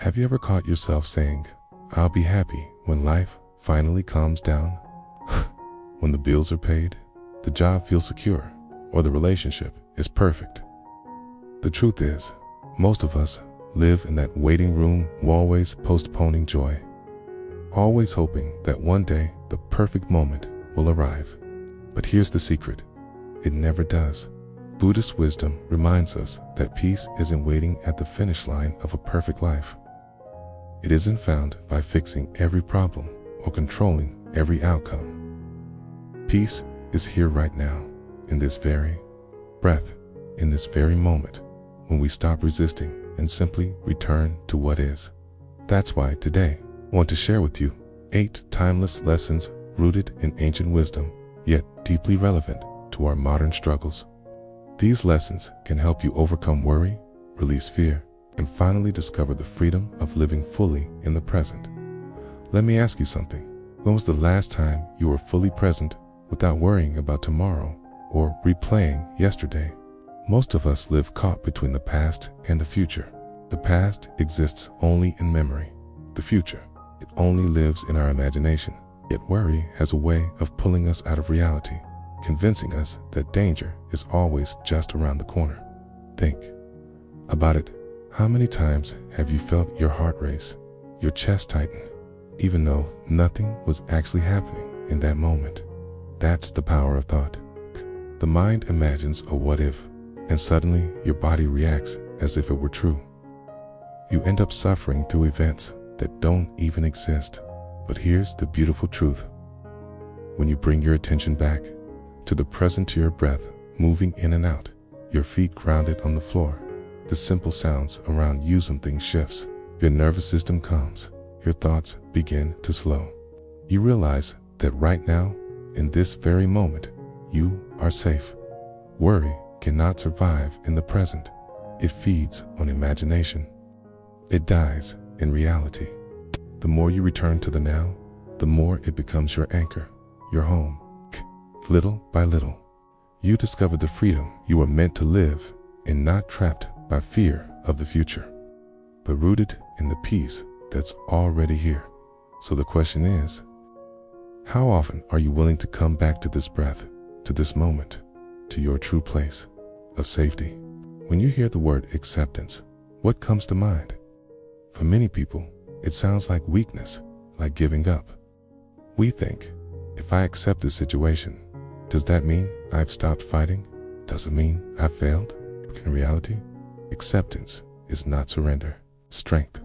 Have you ever caught yourself saying, "I'll be happy when life finally calms down"? When the bills are paid, the job feels secure, or the relationship is perfect. The truth is, most of us live in that waiting room, always postponing joy, always hoping that one day the perfect moment will arrive. But here's the secret: it never does. Buddhist wisdom reminds us that peace isn't waiting at the finish line of a perfect life. It isn't found by fixing every problem or controlling every outcome. Peace is here right now, in this very breath, in this very moment, when we stop resisting and simply return to what is. That's why today I want to share with you 8 timeless lessons rooted in ancient wisdom, yet deeply relevant to our modern struggles. These lessons can help you overcome worry, release fear, and finally discover the freedom of living fully in the present. Let me ask you something. When was the last time you were fully present without worrying about tomorrow or replaying yesterday? Most of us live caught between the past and the future. The past exists only in memory. The future, it only lives in our imagination. Yet worry has a way of pulling us out of reality, convincing us that danger is always just around the corner. Think about it. How many times have you felt your heart race, your chest tighten, even though nothing was actually happening in that moment? That's the power of thought. The mind imagines a what if, and suddenly your body reacts as if it were true. You end up suffering through events that don't even exist. But here's the beautiful truth. When you bring your attention back to the present, to your breath moving in and out, your feet grounded on the floor, the simple sounds around you, something shifts. Your nervous system calms, your thoughts begin to slow. You realize that right now, in this very moment, you are safe. Worry cannot survive in the present. It feeds on imagination. It dies in reality. The more you return to the now, the more it becomes your anchor, your home. Little by little, you discover the freedom you are meant to live in, not trapped by fear of the future, but rooted in the peace that's already here. So the question is, how often are you willing to come back to this breath, to this moment, to your true place of safety? When you hear the word acceptance, what comes to mind? For many people, it sounds like weakness, like giving up. We think, if I accept this situation, does that mean I've stopped fighting? Does it mean I've failed? In reality, acceptance is not surrender. Strength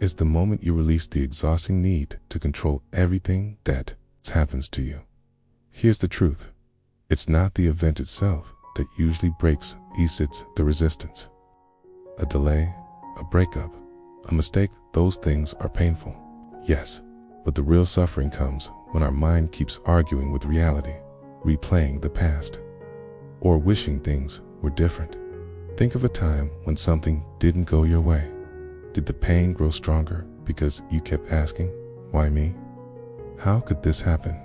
is the moment you release the exhausting need to control everything that happens to you. Here's the truth. It's not the event itself that usually breaks, elicits the resistance. A delay, a breakup, a mistake, those things are painful. Yes, but the real suffering comes when our mind keeps arguing with reality, replaying the past, or wishing things were different. Think of a time when something didn't go your way. Did the pain grow stronger because you kept asking, "Why me? How could this happen?"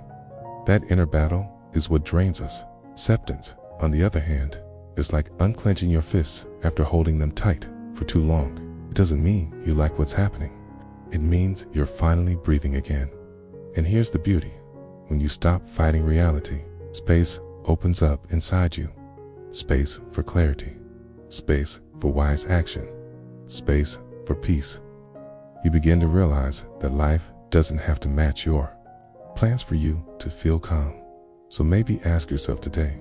That inner battle is what drains us. Acceptance, on the other hand, is like unclenching your fists after holding them tight for too long. It doesn't mean you like what's happening. It means you're finally breathing again. And here's the beauty. When you stop fighting reality, space opens up inside you. Space for clarity. Space for wise action. Space for peace. You begin to realize that life doesn't have to match your plans for you to feel calm. So maybe ask yourself today,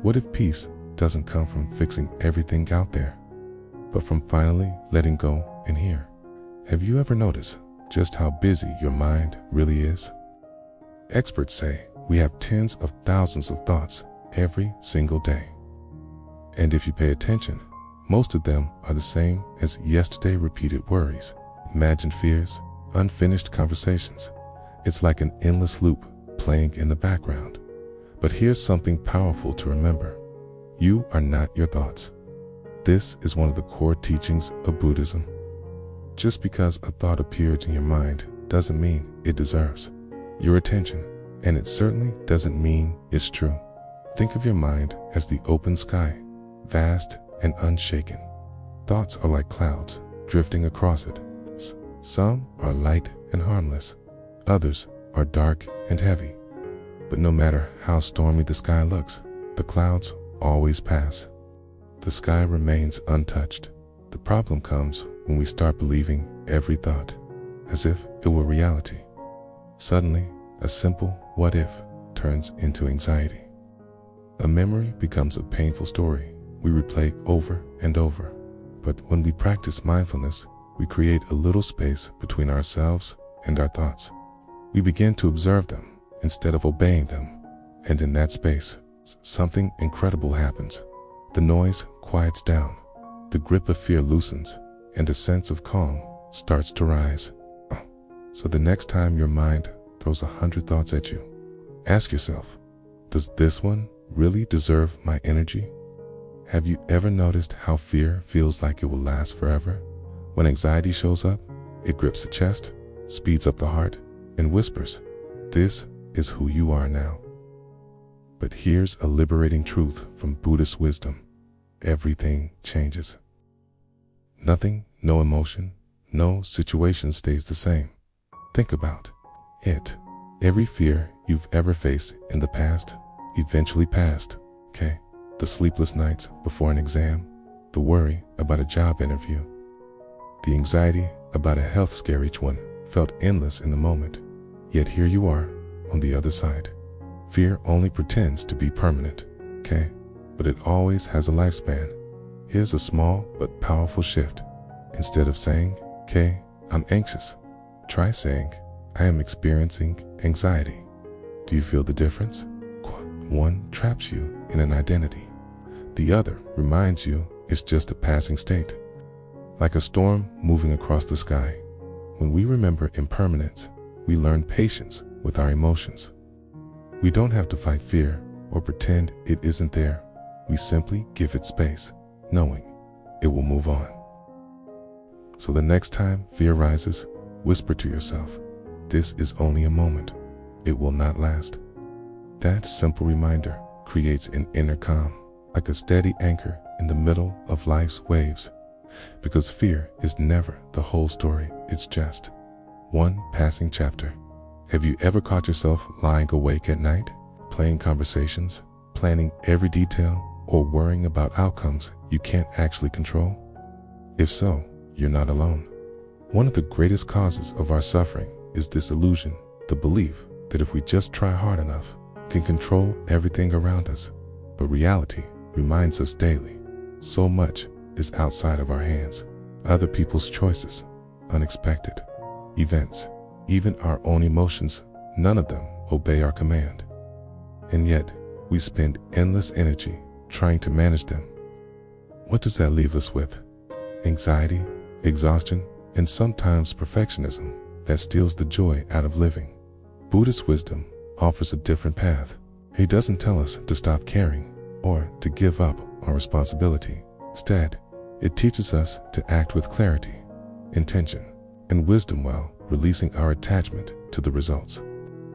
what if peace doesn't come from fixing everything out there, but from finally letting go in here? Have you ever noticed just how busy your mind really is? Experts say we have tens of thousands of thoughts every single day. And if you pay attention, most of them are the same as yesterday repeated worries, imagined fears, unfinished conversations. It's like an endless loop playing in the background. But here's something powerful to remember. You are not your thoughts. This is one of the core teachings of Buddhism. Just because a thought appears in your mind doesn't mean it deserves your attention, and it certainly doesn't mean it's true. Think of your mind as the open sky, vast and unshaken. Thoughts are like clouds drifting across it. Some are light and harmless, others are dark and heavy. But no matter how stormy the sky looks, the clouds always pass. The sky remains untouched. The problem comes when we start believing every thought as if it were reality. Suddenly, a simple what if turns into anxiety. A memory becomes a painful story we replay over and over. But when we practice mindfulness, we create a little space between ourselves and our thoughts. We begin to observe them instead of obeying them, and in that space, something incredible happens. The noise quiets down, the grip of fear loosens, and a sense of calm starts to rise. So the next time your mind throws 100 thoughts at you, ask yourself, does this one really deserve my energy? Have you ever noticed how fear feels like it will last forever? When anxiety shows up, it grips the chest, speeds up the heart, and whispers, "This is who you are now." But here's a liberating truth from Buddhist wisdom. Everything changes. Nothing, no emotion, no situation stays the same. Think about it. Every fear you've ever faced in the past eventually passed, okay? The sleepless nights before an exam, the worry about a job interview, the anxiety about a health scare, each one felt endless in the moment. Yet here you are on the other side. Fear only pretends to be permanent, okay? But it always has a lifespan. Here's a small but powerful shift. Instead of saying, "Okay, I'm anxious," try saying, "I am experiencing anxiety." Do you feel the difference? One traps you in an identity. The other reminds you it's just a passing state. Like a storm moving across the sky. When we remember impermanence, we learn patience with our emotions. We don't have to fight fear or pretend it isn't there. We simply give it space, knowing it will move on. So the next time fear rises, whisper to yourself, "This is only a moment. It will not last." That simple reminder creates an inner calm, like a steady anchor in the middle of life's waves. Because fear is never the whole story, it's just one passing chapter. Have you ever caught yourself lying awake at night, playing conversations, planning every detail, or worrying about outcomes you can't actually control? If so, you're not alone. One of the greatest causes of our suffering is this illusion, the belief that if we just try hard enough, we can control everything around us. But reality reminds us daily, so much is outside of our hands. Other people's choices, unexpected events, even our own emotions, none of them obey our command. And yet, we spend endless energy trying to manage them. What does that leave us with? Anxiety, exhaustion, and sometimes perfectionism that steals the joy out of living. Buddhist wisdom offers a different path. It doesn't tell us to stop caring or to give up on responsibility. Instead, it teaches us to act with clarity, intention, and wisdom while releasing our attachment to the results.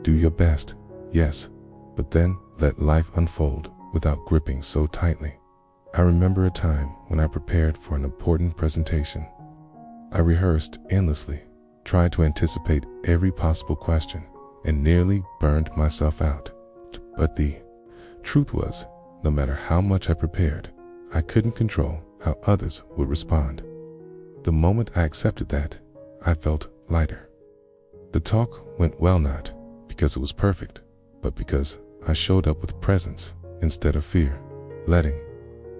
Do your best, yes, but then let life unfold without gripping so tightly. I remember a time when I prepared for an important presentation. I rehearsed endlessly, tried to anticipate every possible question, and nearly burned myself out. But the truth was, no matter how much I prepared, I couldn't control how others would respond. The moment I accepted that, I felt lighter. The talk went well not because it was perfect, but because I showed up with presence instead of fear. Letting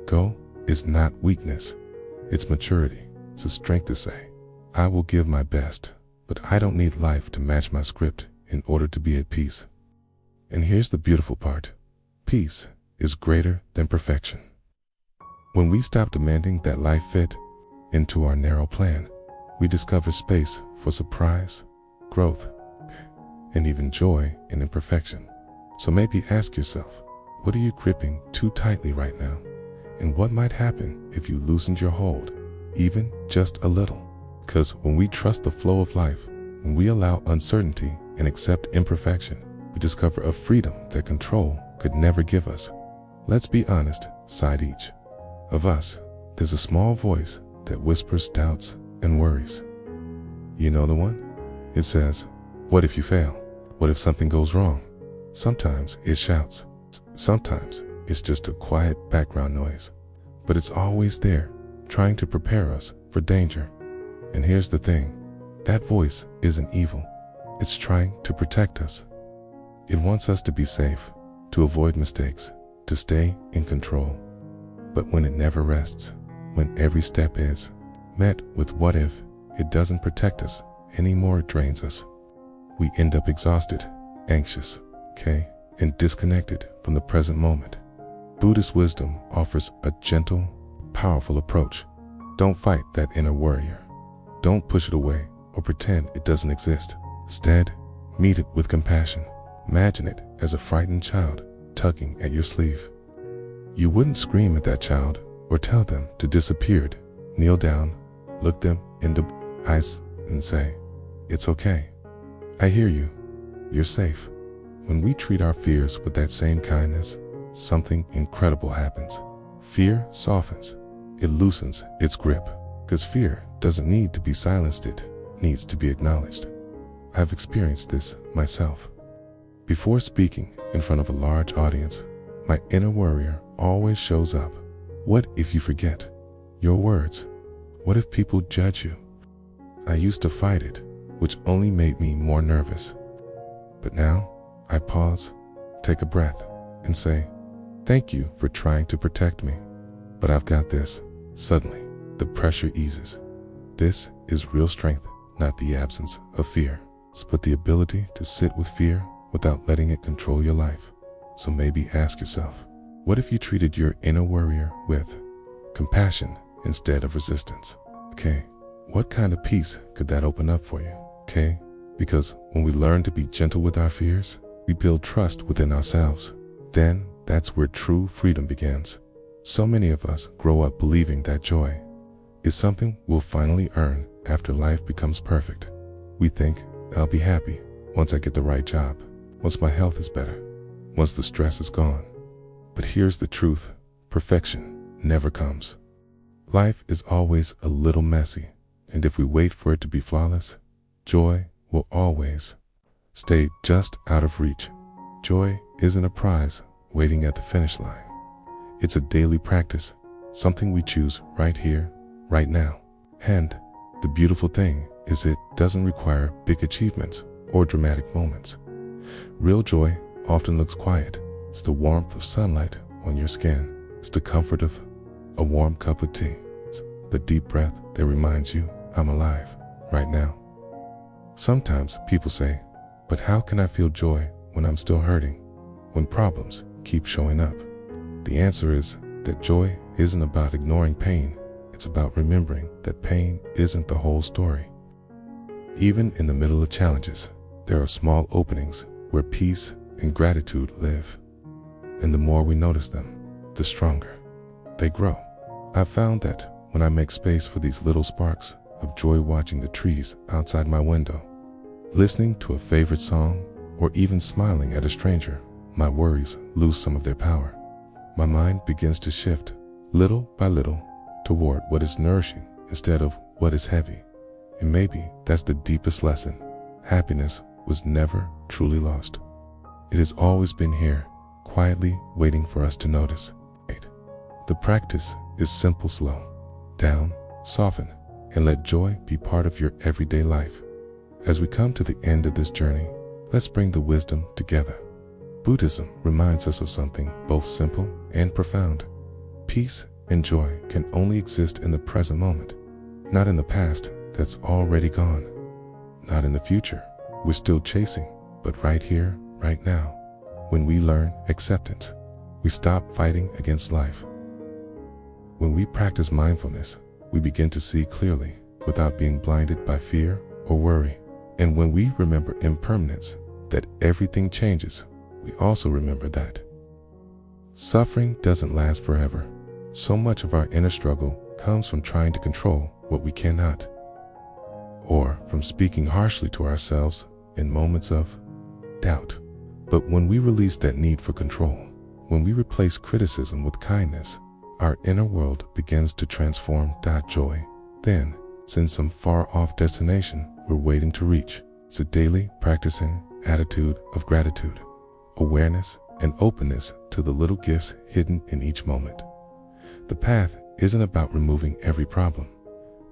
go is not weakness, it's maturity. It's a strength to say, I will give my best, but I don't need life to match my script in order to be at peace. And here's the beautiful part. Peace is greater than perfection. When we stop demanding that life fit into our narrow plan, we discover space for surprise, growth, and even joy in imperfection. So maybe ask yourself, what are you gripping too tightly right now? And what might happen if you loosened your hold, even just a little? Because when we trust the flow of life, when we allow uncertainty and accept imperfection, we discover a freedom that control could never give us. Let's be honest, side each of us, there's a small voice that whispers doubts and worries. You know the one? It says, what if you fail? What if something goes wrong? Sometimes it shouts. Sometimes it's just a quiet background noise. But it's always there, trying to prepare us for danger. And here's the thing, that voice isn't evil. It's trying to protect us. It wants us to be safe, to avoid mistakes, to stay in control. But when it never rests, when every step is met with what if, it doesn't protect us anymore, it drains us. We end up exhausted, anxious, and disconnected from the present moment. Buddhist wisdom offers a gentle, powerful approach. Don't fight that inner warrior. Don't push it away or pretend it doesn't exist. Instead, meet it with compassion. Imagine it as a frightened child tugging at your sleeve. You wouldn't scream at that child or tell them to disappear. Kneel down, look them in the eyes and say, it's okay. I hear you. You're safe. When we treat our fears with that same kindness, something incredible happens. Fear softens. It loosens its grip. Because fear doesn't need to be silenced, it needs to be acknowledged. I've experienced this myself. Before speaking in front of a large audience, my inner warrior always shows up. What if you forget your words? What if people judge you? I used to fight it, which only made me more nervous. But now, I pause, take a breath, and say, thank you for trying to protect me. But I've got this. Suddenly, the pressure eases. This is real strength, not the absence of fear, but the ability to sit with fear without letting it control your life. So maybe ask yourself, what if you treated your inner warrior with compassion instead of resistance? What kind of peace could that open up for you? Because when we learn to be gentle with our fears, we build trust within ourselves. Then that's where true freedom begins. So many of us grow up believing that joy is something we'll finally earn after life becomes perfect. We think, I'll be happy once I get the right job, once my health is better, once the stress is gone. But here's the truth, perfection never comes. Life is always a little messy, and if we wait for it to be flawless, joy will always stay just out of reach. Joy isn't a prize waiting at the finish line. It's a daily practice, something we choose right here, right now. And the beautiful thing is it doesn't require big achievements or dramatic moments. Real joy often looks quiet. It's the warmth of sunlight on your skin. It's the comfort of a warm cup of tea. It's the deep breath that reminds you, I'm alive right now. Sometimes people say, but how can I feel joy when I'm still hurting, when problems keep showing up? The answer is that joy isn't about ignoring pain. It's about remembering that pain isn't the whole story. Even in the middle of challenges, there are small openings where peace and gratitude live. And the more we notice them, the stronger they grow. I've found that when I make space for these little sparks of joy, watching the trees outside my window, listening to a favorite song, or even smiling at a stranger, my worries lose some of their power. My mind begins to shift, little by little, toward what is nourishing instead of what is heavy. And maybe that's the deepest lesson. Happiness was never truly lost. It has always been here, quietly waiting for us to notice. The practice is simple: slow down, soften, and let joy be part of your everyday life. As we come to the end of this journey, let's bring the wisdom together. Buddhism reminds us of something both simple and profound. Peace and joy can only exist in the present moment, not in the past that's already gone, not in the future we're still chasing, but right here, right now. When we learn acceptance, we stop fighting against life. When we practice mindfulness, we begin to see clearly without being blinded by fear or worry. And when we remember impermanence, that everything changes, we also remember that suffering doesn't last forever. So much of our inner struggle comes from trying to control what we cannot, or from speaking harshly to ourselves in moments of doubt. But when we release that need for control, when we replace criticism with kindness, our inner world begins to transform. Joy then since some far-off destination we're waiting to reach. It's a daily practicing attitude of gratitude, awareness, and openness to the little gifts hidden in each moment. The path isn't about removing every problem.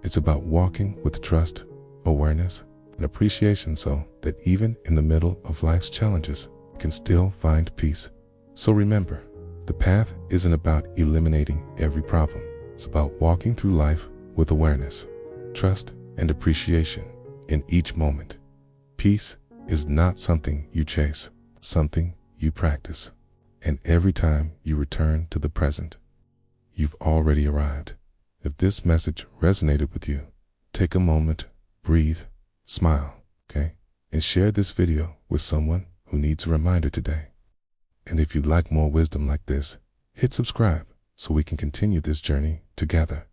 It's about walking with trust, awareness, and appreciation so that even in the middle of life's challenges, you can still find peace. So remember, the path isn't about eliminating every problem. It's about walking through life with awareness, trust, and appreciation in each moment. Peace is not something you chase, something you practice. And every time you return to the present, you've already arrived. If this message resonated with you, take a moment, breathe, smile, okay? And share this video with someone who needs a reminder today. And if you'd like more wisdom like this, hit subscribe so we can continue this journey together.